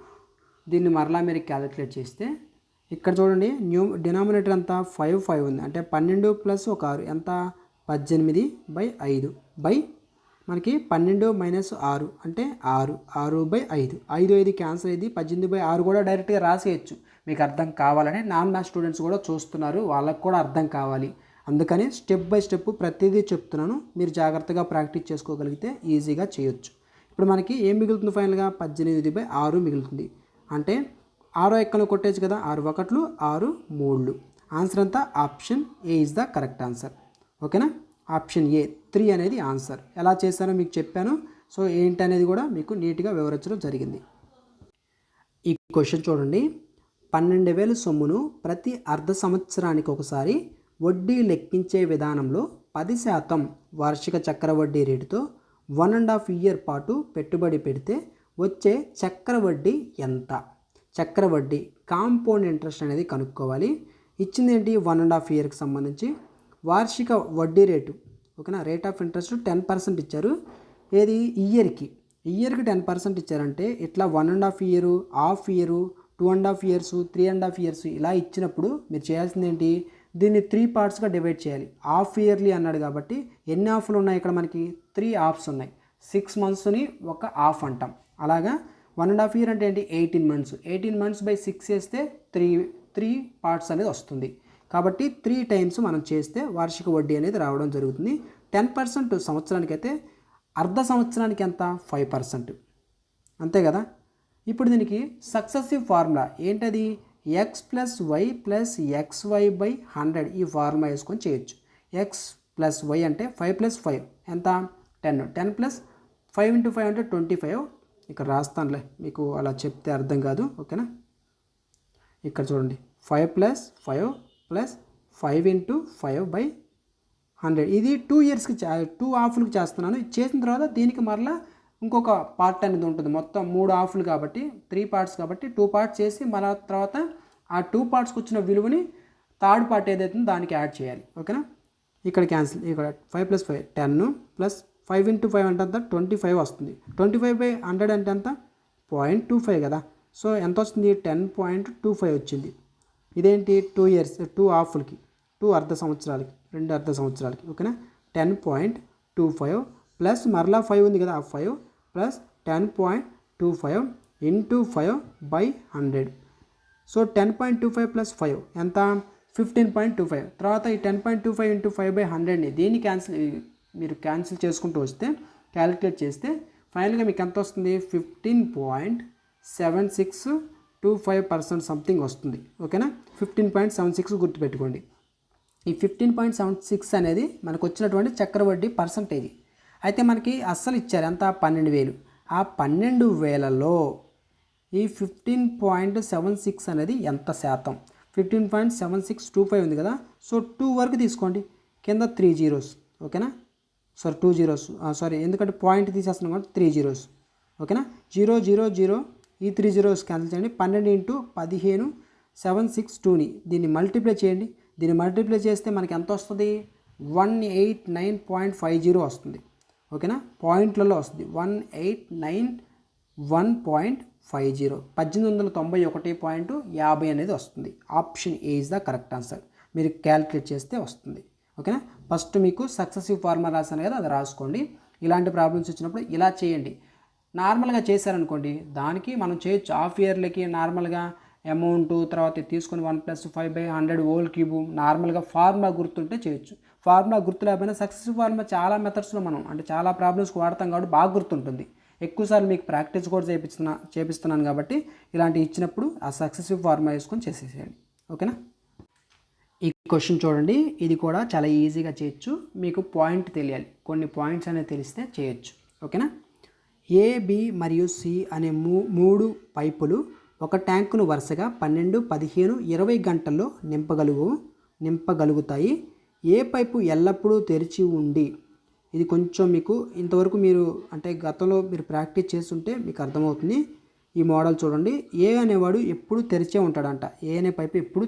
దీన్ని మరలా మీరు క్యాలిక్యులేట్ చేస్తే ఇక్కడ చూడండి డినామినేటర్ అంతా 5 ఉంది, అంటే 12 ప్లస్ ఒక 6 ఎంత 18/5 బై మనకి 12 మైనస్ 6 అంటే 6/5, 5 క్యాన్సిల్ అయ్యింది. 18/6 కూడా డైరెక్ట్గా రాసేయచ్చు. మీకు అర్థం కావాలని నాన్ మ్యాథ్స్ స్టూడెంట్స్ కూడా చూస్తున్నారు, వాళ్ళకు కూడా అర్థం కావాలి, అందుకని స్టెప్ బై స్టెప్ ప్రతిదీ చెప్తున్నాను. మీరు జాగ్రత్తగా ప్రాక్టీస్ చేసుకోగలిగితే ఈజీగా చేయొచ్చు. ఇప్పుడు మనకి ఏం మిగులుతుంది ఫైనల్గా 18/6 మిగులుతుంది. అంటే 6 ఎక్కలు కొట్టేచ్చు కదా, 6 1 6 3. ఆన్సర్ అంతా option A is the correct answer. ఓకేనా, ఆప్షన్ ఏ 3 అనేది ఆన్సర్. ఎలా చేశానో మీకు చెప్పాను. సో ఏంటి అనేది కూడా మీకు నీట్గా వివరించడం జరిగింది. ఈ క్వశ్చన్ చూడండి, 12,000 సొమ్మును ప్రతి అర్ధ సంవత్సరానికి ఒకసారి వడ్డీ లెక్కించే విధానంలో 10% వార్షిక చక్రవడ్డీ రేటుతో 1.5 ఇయర్ పాటు పెట్టుబడి పెడితే వచ్చే చక్రవడ్డీ ఎంత? చక్రవడ్డీ కాంపౌండ్ ఇంట్రెస్ట్ అనేది కనుక్కోవాలి. ఇచ్చింది ఏంటి 1.5 ఇయర్కి సంబంధించి వార్షిక వడ్డీ రేటు. ఓకేనా, రేట్ ఆఫ్ ఇంట్రెస్ట్ 10% ఇచ్చారు. ఏది ఇయర్కి 10% ఇచ్చారంటే ఇట్లా 1.5 year, half year, 2.5 years, 3.5 years ఇలా ఇచ్చినప్పుడు మీరు చేయాల్సింది ఏంటి, దీన్ని 3 పార్ట్స్గా డివైడ్ చేయాలి. హాఫ్ ఇయర్లీ అన్నాడు కాబట్టి ఎన్ని హాఫ్లు ఉన్నాయి ఇక్కడ మనకి 3 హాఫ్స్ ఉన్నాయి. 6 మంత్స్ని ఒక హాఫ్ అంటాం. అలాగా 1.5 ఇయర్ అంటే ఏంటి 18 మంత్స్. 18 మంత్స్ బై 6 చేస్తే 3 పార్ట్స్ అనేది వస్తుంది. కాబట్టి 3 టైమ్స్ మనం చేస్తే వార్షిక వడ్డీ అనేది రావడం జరుగుతుంది. 10% సంవత్సరానికి అయితే అర్ధ సంవత్సరానికి ఎంత 5%, అంతే కదా. ఇప్పుడు దీనికి సక్సెసివ్ ఫార్ములా ఏంటది, x + y + xy/100 ఈ ఫార్ములా వేసుకొని చేయొచ్చు. x + y అంటే 5 + 5 ఎంత 10, 10 + 5 × 5 అంటే 25. ఇక్కడ రాస్తానులే, మీకు అలా చెప్తే అర్థం కాదు. ఓకేనా, ఇక్కడ చూడండి 5 + 5 + 5 × 5/100. ఇది 2 ఇయర్స్కి 2 హాఫ్లకు చేస్తున్నాను. చేసిన తర్వాత దీనికి మరలా ఇంకొక పార్ట్ అనేది ఉంటుంది. మొత్తం 3 హాఫ్లు కాబట్టి 3 పార్ట్స్ కాబట్టి 2 పార్ట్స్ చేసి మళ్ళీ తర్వాత ఆ 2 పార్ట్స్కి వచ్చిన విలువని థర్డ్ పార్ట్ ఏదైతే దానికి యాడ్ చేయాలి. ఓకేనా, ఇక్కడ క్యాన్సిల్. ఇక్కడ 5 + 5 10 + 5 × 5 అంటే అంత 25 వస్తుంది. 25/100 అంటే ఎంత 0.25 కదా. సో ఎంత వస్తుంది 10.25 వచ్చింది. ఇదేంటి 2 ఇయర్స్ 2 హాఫ్లకి 2 అర్ధ సంవత్సరాలకి 2 అర్ధ సంవత్సరాలకి. ఓకేనా, 10.25 ప్లస్ మరలా 5 ఉంది కదా, 5 ప్లస్ 10.25 × 5/100. సో 10.25 + 5 ఎంత 15.25. తర్వాత ఈ 10.25 × 5/100ని దీన్ని మీరు క్యాన్సిల్ చేసుకుంటూ వస్తే క్యాలిక్యులేట్ చేస్తే ఫైనల్గా మీకు ఎంత వస్తుంది 15.7625% సంథింగ్ వస్తుంది. ఓకేనా, 15.76 గుర్తుపెట్టుకోండి. ఈ 15.76 అనేది మనకు వచ్చినటువంటి చక్రవడ్డీ పర్సంటేజ్. అయితే మనకి అస్సలు ఇచ్చారు ఎంత 12,000. ఆ 12,000లో ఈ 15.76 అనేది ఎంత శాతం, 15.7625 ఉంది కదా. సో 2 వరకు తీసుకోండి, కింద 3 zeros. ఓకేనా, 2 zeros ఎందుకంటే పాయింట్ తీసేస్తున్నాం కాబట్టి 3 zeros. ఓకేనా, 0 0 0 ఈ 3 zeros క్యాన్సిల్ చేయండి. 12 × 15 762ని దీన్ని మల్టిప్లై చేయండి. దీన్ని మల్టిప్లై చేస్తే మనకి ఎంత వస్తుంది 189.50 వస్తుంది. ఓకేనా, పాయింట్లలో వస్తుంది 1891.50 1891.50 అనేది వస్తుంది. Option A is the correct answer. మీరు క్యాలిక్యులేట్ చేస్తే వస్తుంది. ఓకేనా, ఫస్ట్ మీకు సక్సెసివ్ ఫార్ములా రాశాను కదా, అది రాసుకోండి. ఇలాంటి ప్రాబ్లమ్స్ వచ్చినప్పుడు ఇలా చేయండి. నార్మల్గా చేశారనుకోండి దానికి మనం చేయొచ్చు. హాఫ్ ఇయర్లకి నార్మల్గా అమౌంట్ తర్వాత తీసుకొని 1 + 5/100 హోల్ క్యూబ్ నార్మల్గా ఫార్ములా గుర్తుంటే చేయొచ్చు. ఫార్ములా గుర్తు లేకపోయినా సక్సెసివ్ ఫార్ములా చాలా మెథడ్స్లో మనం అంటే చాలా ప్రాబ్లమ్స్కి వాడతాం కాబట్టి బాగా గుర్తుంటుంది. ఎక్కువసార్లు మీకు ప్రాక్టీస్ కూడా చేపిస్తున్నాను కాబట్టి ఇలాంటివి ఇచ్చినప్పుడు ఆ సక్సెసివ్ ఫార్ములా వేసుకొని చేసేసేయండి. ఓకేనా, ఈ క్వశ్చన్ చూడండి, ఇది కూడా చాలా ఈజీగా చేయొచ్చు. మీకు పాయింట్ తెలియాలి, కొన్ని పాయింట్స్ అనేవి తెలిస్తే చేయొచ్చు. ఓకేనా, ఏ, బి మరియు సి అనే 3 పైపులు ఒక ట్యాంకును వరుసగా 12, 15, 20 గంటల్లో నింపగలుగుతాయి. ఏ పైపు ఎల్లప్పుడూ తెరిచి ఉండి, ఇది కొంచెం మీకు ఇంతవరకు మీరు అంటే గతంలో మీరు ప్రాక్టీస్ చేస్తుంటే మీకు అర్థమవుతుంది. ఈ మోడల్ చూడండి, ఏ అనేవాడు ఎప్పుడు తెరిచే ఉంటాడంట. ఏ అనే పైపు ఎప్పుడు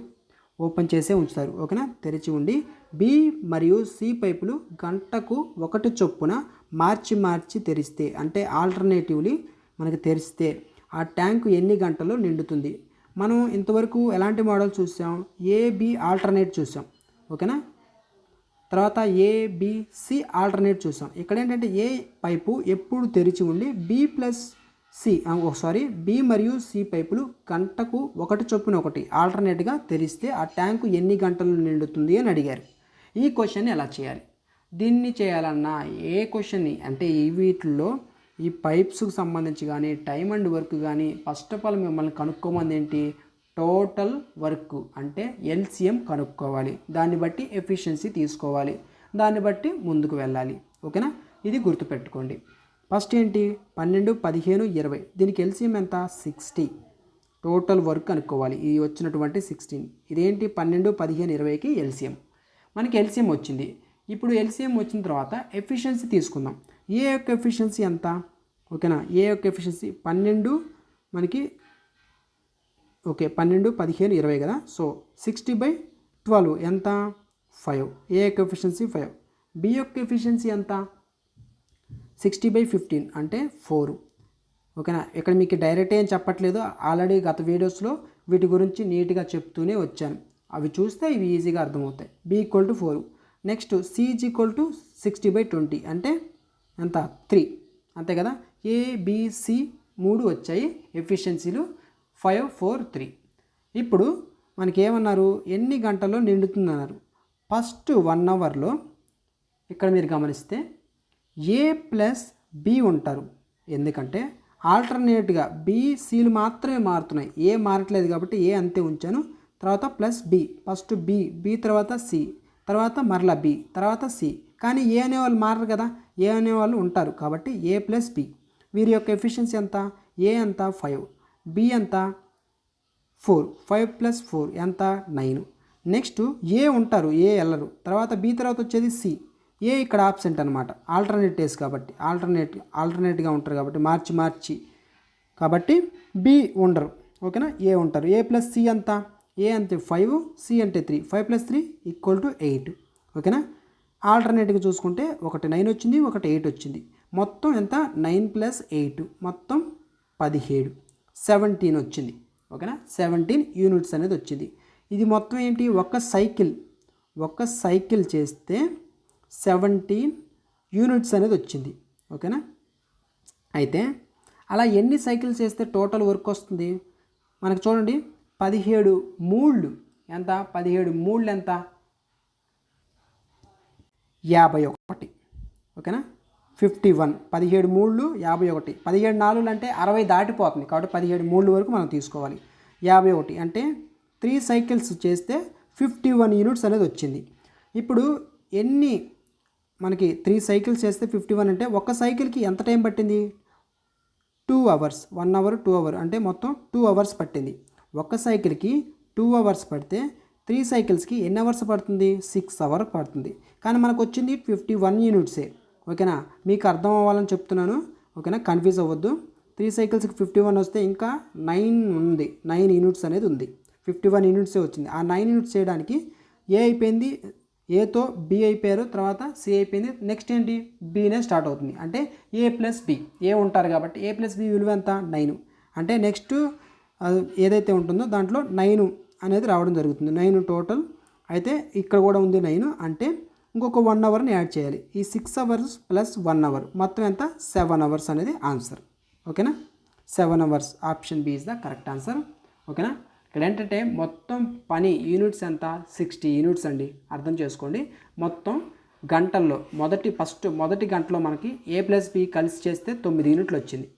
ఓపెన్ చేసే ఉంచుతారు. ఓకేనా, తెరిచి ఉండి. బి మరియు సి పైపులు గంటకు 1 చొప్పున మార్చి తెరిస్తే అంటే ఆల్టర్నేటివ్లీ మనకి తెరిస్తే ఆ ట్యాంకు ఎన్ని గంటల్లో నిండుతుంది. మనం ఇంతవరకు ఎలాంటి మోడల్ చూసాం, ఏబి ఆల్టర్నేట్ చూసాం, ఓకేనా. తర్వాత ఏబిసి ఆల్టర్నేట్ చూసాం. ఇక్కడ ఏంటంటే ఏ పైపు ఎప్పుడు తెరిచి ఉండి బి మరియు సి పైపులు గంటకు ఒకటి చొప్పున ఒకటి ఆల్టర్నేట్గా తెరిస్తే ఆ ట్యాంకు ఎన్ని గంటలు నిండుతుంది అని అడిగారు. ఈ క్వశ్చన్ని ఎలా చేయాలి? దీన్ని చేయాలన్నా ఏ క్వశ్చన్ని అంటే వీటిల్లో ఈ పైప్స్కి సంబంధించి కానీ టైమ్ అండ్ వర్క్ కానీ ఫస్ట్ ఆఫ్ ఆల్ మిమ్మల్ని కనుక్కోమంది ఏంటి, టోటల్ వర్క్ అంటే ఎల్సిఎం కనుక్కోవాలి. దాన్ని బట్టి ఎఫిషియన్సీ తీసుకోవాలి, దాన్ని బట్టి ముందుకు వెళ్ళాలి, ఓకేనా. ఇది గుర్తుపెట్టుకోండి. ఫస్ట్ ఏంటి 12, 15, 20 దీనికి ఎల్సిఎం ఎంత 60. టోటల్ వర్క్ కనుక్కోవాలి. ఇది వచ్చినటువంటి 16. ఇదేంటి 12, 15, 20కి ఎల్సిఎం. మనకి ఎల్సిఎం వచ్చింది. ఇప్పుడు ఎల్సిఎం వచ్చిన తర్వాత ఎఫిషియన్సీ తీసుకుందాం. ఏ యొక్క ఎఫిషియన్సీ ఎంత, ఓకేనా. ఏ యొక్క ఎఫిషియన్సీ 12 మనకి 12, 15, 20 కదా. సో 60/12 ఎంత 5. ఏ యొక్క ఎఫిషియన్సీ 5. బి యొక్క ఎఫిషియన్సీ ఎంత 60/15 అంటే 4, ఓకేనా. ఇక్కడ మీకు డైరెక్ట్ ఏం చెప్పట్లేదు, ఆల్రెడీ గత వీడియోస్లో వీటి గురించి నీట్గా చెప్తూనే వచ్చాను. అవి చూస్తే ఇవి ఈజీగా అర్థమవుతాయి. B equal to 4. Next C is equal to 60/20 అంటే ఎంత 3, అంతే కదా. ఏబిసి 3 వచ్చాయి ఎఫిషియన్సీలు 5, 4, 3. ఇప్పుడు మనకి ఏమన్నారు, ఎన్ని గంటల్లో నిండుతుందన్నారు. ఫస్ట్ 1 అవర్లో ఇక్కడ మీరు గమనిస్తే ఏ ప్లస్ బి ఉంటారు, ఎందుకంటే ఆల్టర్నేట్గా బిసిలు మాత్రమే మారుతున్నాయి, ఏ మారట్లేదు కాబట్టి ఏ అంతే ఉంచాను. తర్వాత ప్లస్ బి, ఫస్ట్ బి తర్వాత సి, తర్వాత మరలా బి, తర్వాత సి. కానీ ఏ అనేవాళ్ళు మారరు కదా, ఏ అనేవాళ్ళు ఉంటారు కాబట్టి ఏ ప్లస్ బి. వీరి యొక్క ఎఫిషియన్సీ ఎంత, ఏ ఎంత 5, బి ఎంత 4, 5 + 4 ఎంత 9. నెక్స్ట్ ఏ ఉంటారు, ఏ వెళ్ళరు. తర్వాత బి తర్వాత వచ్చేది సి. ఏ ఇక్కడ ఆబ్సెంట్ అనమాట, ఆల్టర్నేట్ డేస్ కాబట్టి ఆల్టర్నేట్గా ఉంటారు కాబట్టి మార్చి కాబట్టి బి ఉండరు, ఓకేనా. ఏ ఉంటారు. ఏ ప్లస్ సి అంతా, ఏ అంటే 5, సి అంటే 3, 5 + 3 = 8, ఓకేనా. ఆల్టర్నేట్గా చూసుకుంటే ఒకటి 9 వచ్చింది, ఒకటి 8 వచ్చింది. మొత్తం ఎంత 9 + 8 మొత్తం 17, 17 వచ్చింది, ఓకేనా. 17 యూనిట్స్ అనేది వచ్చింది. ఇది మొత్తం ఏంటి, ఒక సైకిల్ చేస్తే 17 యూనిట్స్ అనేది వచ్చింది, ఓకేనా. అయితే అలా ఎన్ని సైకిల్స్ చేస్తే టోటల్ వర్క్ వస్తుంది మనకు చూడండి. 17 మూళ్ళు ఎంత, 17 మూళ్ళు ఎంత 51, ఓకేనా. 51, 17 మూళ్ళు 51, 17 నాలుగులు అంటే 60 దాటిపోతుంది కాబట్టి 17 మూళ్ళు వరకు మనం తీసుకోవాలి. 51 అంటే 3 సైకిల్స్ చేస్తే 51 యూనిట్స్ అనేది వచ్చింది. ఇప్పుడు ఎన్ని మనకి 3 సైకిల్స్ చేస్తే 51 అంటే ఒక సైకిల్కి ఎంత టైం పట్టింది, 2 అవర్స్. 1 అవర్ 2 అవర్ అంటే మొత్తం 2 అవర్స్ పట్టింది. ఒక సైకిల్కి 2 అవర్స్ పడితే 3 సైకిల్స్కి ఎన్ని అవర్స్ పడుతుంది, 6 అవర్స్ పడుతుంది. కానీ మనకు వచ్చింది 51 యూనిట్సే, ఓకేనా. మీకు అర్థం అవ్వాలని చెప్తున్నాను, ఓకేనా. కన్ఫ్యూజ్ అవ్వద్దు. 3 సైకిల్స్కి 51 వస్తే ఇంకా 9 యూనిట్స్ అనేది ఉంది. 51 యూనిట్సే వచ్చింది. ఆ 9 యూనిట్స్ చేయడానికి ఏ అయిపోయింది, ఏతో బి అయిపోయారు, తర్వాత సి అయిపోయింది. నెక్స్ట్ ఏంటి, బీనే స్టార్ట్ అవుతుంది. అంటే ఏ ప్లస్ బి, ఏ ఉంటారు కాబట్టి ఏ ప్లస్ బి విలువ ఎంత 9. అంటే నెక్స్ట్ ఏదైతే ఉంటుందో దాంట్లో 9 అనేది రావడం జరుగుతుంది. 9 టోటల్. అయితే ఇక్కడ కూడా ఉంది 9, అంటే ఇంకొక 1 అవర్ని యాడ్ చేయాలి. ఈ 6 అవర్స్ ప్లస్ 1 అవర్ మొత్తం ఎంత 7 అవర్స్ అనేది ఆన్సర్, ఓకేనా. 7 hours, option B is the correct answer, ఓకేనా. ఇక్కడ ఏంటంటే మొత్తం పని యూనిట్స్ ఎంత 60 యూనిట్స్ అండి, అర్థం చేసుకోండి. మొత్తం గంటల్లో మొదటి గంటలో మనకి ఏ ప్లస్ బి కలిసి చేస్తే 9 యూనిట్లు వచ్చింది.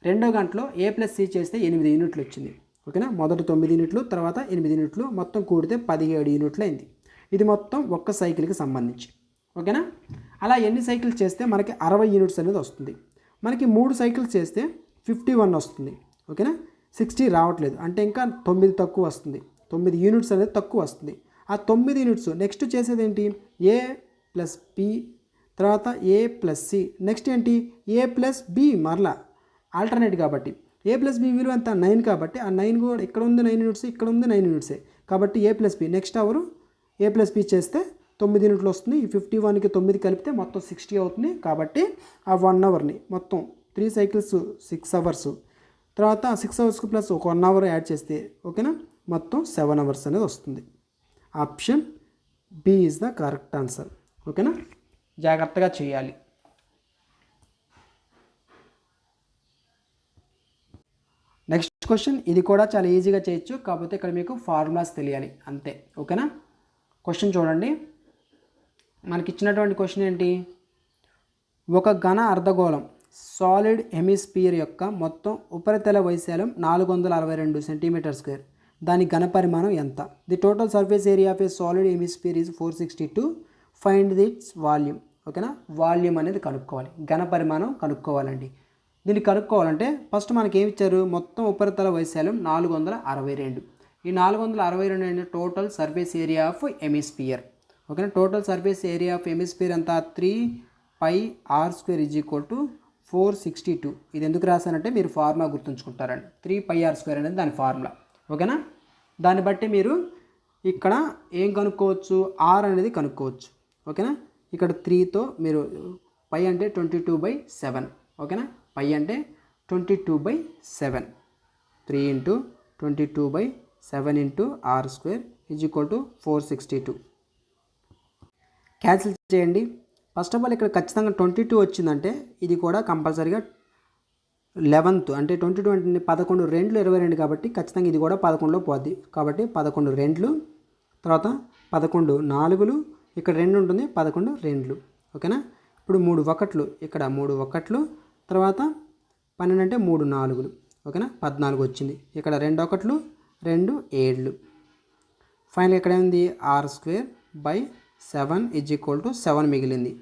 రెండో గంటలో ఏ ప్లస్ సి చేస్తే 8 యూనిట్లు వచ్చింది, ఓకేనా. మొదటి 9 యూనిట్లు, తర్వాత 8 యూనిట్లు, మొత్తం కూడితే 17 యూనిట్లు అయింది. ఇది మొత్తం ఒక్క సైకిల్కి సంబంధించి, ఓకేనా. అలా ఎన్ని సైకిల్స్ చేస్తే మనకి 60 యూనిట్స్ అనేది వస్తుంది. మనకి 3 సైకిల్స్ చేస్తే 51 వస్తుంది, ఓకేనా. 60 రావట్లేదు అంటే ఇంకా 9 తక్కువ వస్తుంది, 9 యూనిట్స్ అనేది తక్కువ వస్తుంది. ఆ 9 యూనిట్స్ నెక్స్ట్ చేసేది ఏంటి, ఏ ప్లస్ బి, తర్వాత ఏ ప్లస్ సి, నెక్స్ట్ ఏంటి ఏ ప్లస్ బి, మరలా ఆల్టర్నేట్ కాబట్టి ఏ ప్లస్ బి విలువ ఎంత 9 కాబట్టి ఆ 9 కూడా ఇక్కడ ఉంది 9 యూనిట్స్, ఇక్కడ ఉంది 9 యూనిట్సే కాబట్టి ఏ ప్లస్ బి నెక్స్ట్ అవరు ఏ ప్లస్ బి చేస్తే 9 యూనిట్లు వస్తుంది. ఈ 51కి 9 కలిపితే మొత్తం 60 అవుతుంది. కాబట్టి ఆ 1 అవర్ని మొత్తం 3 సైకిల్స్ 6 అవర్స్, తర్వాత 6 అవర్స్కి ప్లస్ ఒక 1 అవర్ యాడ్ చేస్తే ఓకేనా మొత్తం 7 అవర్స్ అనేది వస్తుంది. Option B is the correct answer. ఓకేనా, జాగ్రత్తగా చేయాలి. నెక్స్ట్ క్వశ్చన్, ఇది కూడా చాలా ఈజీగా చేయొచ్చు, కాకపోతే ఇక్కడ మీకు ఫార్ములాస్ తెలియాలి అంతే. ఓకేనా, క్వశ్చన్ చూడండి. మనకి ఇచ్చినటువంటి క్వశ్చన్ ఏంటి, ఒక ఘన అర్ధగోళం సాలిడ్ హెమిస్ఫియర్ యొక్క మొత్తం ఉపరితల వైశాల్యం 462 సెంటీమీటర్ స్క్వేర్, దాని ఘన పరిమాణం ఎంత? The total surface area of a solid hemisphere is 462. Find its volume. ఓకేనా, వాల్యూమ్ అనేది కనుక్కోవాలి, ఘన పరిమాణం కనుక్కోవాలండి. దీన్ని కనుక్కోవాలంటే ఫస్ట్ మనకి ఏమి ఇచ్చారు, మొత్తం ఉపరితల వైశాల్యం 462. ఈ 462 అనేది total surface area of hemisphere. ఓకేనా, total surface area of hemisphere అంతా 3πr² = 462. ఇది ఎందుకు రాశానంటే మీరు ఫార్ములా గుర్తుంచుకుంటారండి. 3πr² అనేది దాని ఫార్ములా. ఓకేనా, దాన్ని బట్టి మీరు ఇక్కడ ఏం కనుక్కోవచ్చు, ఆర్ అనేది కనుక్కోవచ్చు. ఓకేనా, ఇక్కడ 3తో మీరు పై అంటే 22/7. ఓకేనా, పై అంటే 22/7. 3 × 22/7 × r² = 462. క్యాన్సిల్ చేయండి. ఫస్ట్ ఆఫ్ ఆల్ ఇక్కడ ఖచ్చితంగా 22 వచ్చిందంటే ఇది కూడా కంపల్సరీగా 11th అంటే 22 అంటే 11 2 22 కాబట్టి ఖచ్చితంగా ఇది కూడా 11లో పోద్ది. కాబట్టి 11 2, తర్వాత 11 4, ఇక్కడ 2 ఉంటుంది, 11 2. ఓకేనా, ఇప్పుడు 3 1 ఇక్కడ 3 1, తర్వాత 12 అంటే 3 4. ఓకేనా, 14 వచ్చింది. ఇక్కడ 2 1 2 7. ఫైనల్ ఇక్కడ ఏముంది, r²/7 = 7 మిగిలింది.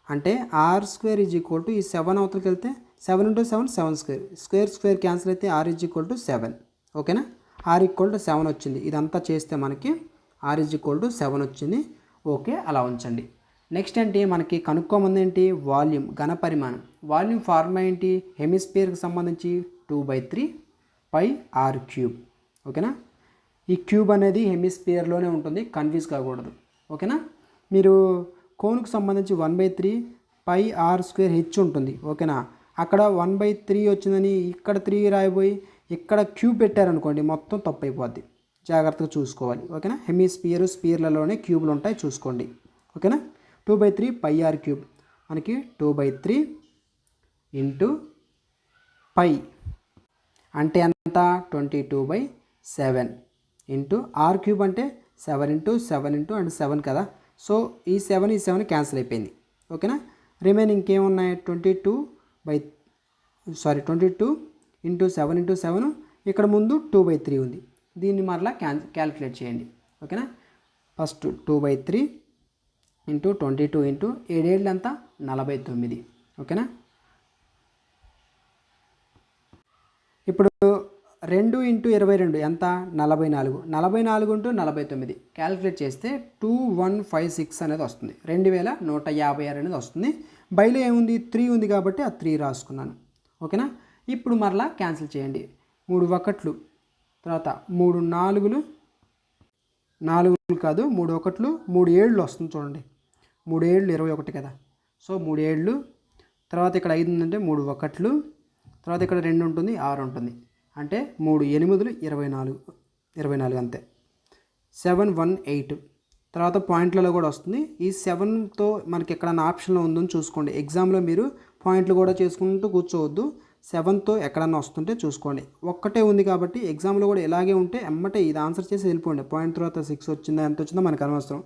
అంటే r² ఈ 7 అవతలకి వెళ్తే 7 × 7 7². స్క్వేర్ క్యాన్సిల్ అయితే r = 7. ఓకేనా, r = 7 వచ్చింది. ఇదంతా చేస్తే మనకి r = 7 వచ్చింది. ఓకే, అలా ఉంచండి. నెక్స్ట్ ఏంటి, మనకి కనుక్కోమంది ఏంటి, వాల్యూమ్, ఘన పరిమాణం. వాల్యూమ్ ఫార్ములా ఏంటి, హెమిస్ఫియర్కి సంబంధించి 2/3πr³. ఓకేనా, ఈ క్యూబ్ అనేది హెమిస్ఫియర్లోనే ఉంటుంది, కన్ఫ్యూజ్ కాకూడదు. ఓకేనా, మీరు కోన్కు సంబంధించి 1/3πr²h ఉంటుంది. ఓకేనా, అక్కడ 1/3 వచ్చిందని ఇక్కడ 3 రాయిపోయి ఇక్కడ క్యూబ్ పెట్టారనుకోండి మొత్తం తప్పు అయిపోద్ది, జాగ్రత్తగా చూసుకోవాలి. ఓకేనా, స్పియర్లలోనే క్యూబ్లు ఉంటాయి, చూసుకోండి. ఓకేనా, 2/3πr³ మనకి 2/3 × π అంటే ఎంత, 22/7 r³ అంటే 7 × 7 × 7 కదా. సో ఈ 7 క్యాన్సిల్ అయిపోయింది. ఓకేనా, రిమైనింగ్ ఇంకేమున్నాయి, 22 × 7 × 7. ఇక్కడ ముందు 2/3 ఉంది, దీన్ని మరలా క్యాలిక్యులేట్ చేయండి. ఓకేనా, ఫస్ట్ 2/3 × 22 × 7 అంతా 49. ఓకేనా, ఇప్పుడు 2 × 22 ఎంత, 44. 44 × 49 క్యాలిక్యులేట్ చేస్తే 2156 అనేది వస్తుంది. 2156 అనేది వస్తుంది. బైలో ఏముంది, 3 ఉంది కాబట్టి ఆ 3 రాసుకున్నాను. ఓకేనా, ఇప్పుడు మరలా క్యాన్సిల్ చేయండి. 3 1, తర్వాత 3 4, 4 కాదు 3 1, 3 7 వస్తుంది చూడండి. 3 7 21 కదా. సో 3 7, తర్వాత ఇక్కడ 5 ఉందంటే 3 1, తర్వాత ఇక్కడ 2 ఉంటుంది, 6 ఉంటుంది. అంటే 3 8 24 అంతే. 718 తర్వాత పాయింట్లలో కూడా వస్తుంది. ఈ 7తో మనకి ఎక్కడన్నా ఆప్షన్లో ఉందని చూసుకోండి. ఎగ్జామ్లో మీరు పాయింట్లు కూడా చేసుకుంటూ కూర్చోవద్దు, 7తో ఎక్కడన్నా వస్తుంటే చూసుకోండి. ఒక్కటే ఉంది కాబట్టి ఎగ్జామ్లో కూడా ఇలాగే ఉంటే ఎమ్మటే ఇది ఆన్సర్ చేసి వెళ్ళిపోండి. పాయింట్ తర్వాత 6 వచ్చిందా ఎంత వచ్చిందో మనకు అనవసరం.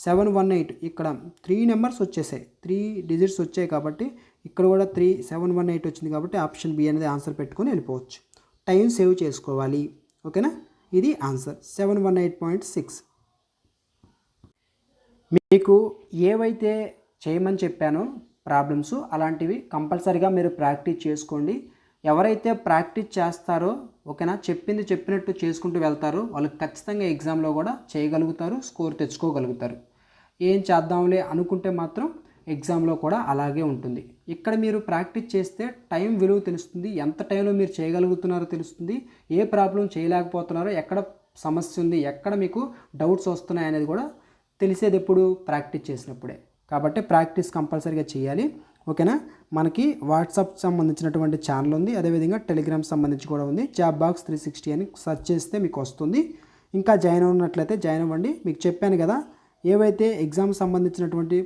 718 ఇక్కడ 3 నెంబర్స్ వచ్చేసాయి, 3 డిజిట్స్ వచ్చాయి కాబట్టి ఇక్కడ కూడా 718 వచ్చింది కాబట్టి ఆప్షన్ బి అనేది ఆన్సర్ పెట్టుకొని వెళ్ళిపోవచ్చు. టైం సేవ్ చేసుకోవాలి. ఓకేనా, ఇది ఆన్సర్ 718.6. మీకు ఏవైతే చేయమని చెప్పానో ప్రాబ్లమ్స్ అలాంటివి కంపల్సరీగా మీరు ప్రాక్టీస్ చేసుకోండి. ఎవరైతే ప్రాక్టీస్ చేస్తారో ఓకేనా, చెప్పింది చెప్పినట్టు చేసుకుంటూ వెళ్తారో వాళ్ళు ఖచ్చితంగా ఎగ్జామ్లో కూడా చేయగలుగుతారు, స్కోర్ తెచ్చుకోగలుగుతారు. ఏం చేద్దాంలే అనుకుంటే మాత్రం ఎగ్జామ్లో కూడా అలాగే ఉంటుంది. ఇక్కడ మీరు ప్రాక్టీస్ చేస్తే టైం విలువ తెలుస్తుంది, ఎంత టైంలో మీరు చేయగలుగుతున్నారో తెలుస్తుంది, ఏ ప్రాబ్లం చేయలేకపోతున్నారో, ఎక్కడ సమస్య ఉంది, ఎక్కడ మీకు డౌట్స్ వస్తున్నాయి అనేది కూడా తెలిసేది ఎప్పుడు ప్రాక్టీస్ చేసినప్పుడే. కాబట్టి ప్రాక్టీస్ కంపల్సరీగా చేయాలి. ఓకేనా. మనకి వాట్సాప్ సంబంధించినటువంటి ఛానల్ ఉంది, అదేవిధంగా టెలిగ్రామ్ సంబంధించి కూడా ఉంది. జాబ్ బాక్స్ 360 అని సెర్చ్ చేస్తే మీకు వస్తుంది. ఇంకా జాయిన్ అవునట్లయితే జాయిన్ అవ్వండి. మీకు చెప్పాను కదా, ఏవైతే ఎగ్జామ్ సంబంధించినటువంటి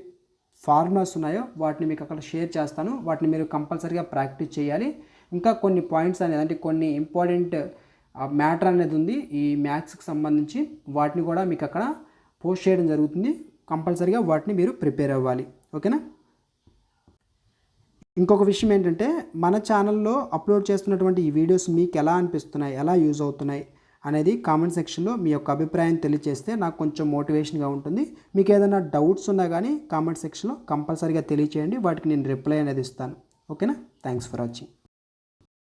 ఫార్ములాస్ ఉన్నాయో వాటిని మీకు అక్కడ షేర్ చేస్తాను. వాటిని మీరు కంపల్సరీగా ప్రాక్టీస్ చేయాలి. ఇంకా కొన్ని పాయింట్స్ అనేది, అంటే కొన్ని ఇంపార్టెంట్ మ్యాటర్ అనేది ఉంది ఈ మ్యాథ్స్కి సంబంధించి, వాటిని కూడా మీకు అక్కడ పోస్ట్ చేయడం జరుగుతుంది. కంపల్సరీగా వాటిని మీరు ప్రిపేర్ అవ్వాలి. ఓకేనా. ఇంకొక విషయం ఏంటంటే, మన ఛానల్లో అప్లోడ్ చేస్తున్నటువంటి ఈ వీడియోస్ మీకు ఎలా అనిపిస్తున్నాయి, ఎలా యూజ్ అవుతున్నాయి అనేది కామెంట్ సెక్షన్లో మీ యొక్క అభిప్రాయం తెలియజేస్తే నాకు కొంచెం మోటివేషన్గా ఉంటుంది. మీకు ఏదైనా డౌట్స్ ఉన్నా కానీ కామెంట్ సెక్షన్లో కంపల్సరీగా తెలియచేయండి, వాటికి నేను రిప్లై అనేది ఇస్తాను. ఓకేనా. Thanks for watching.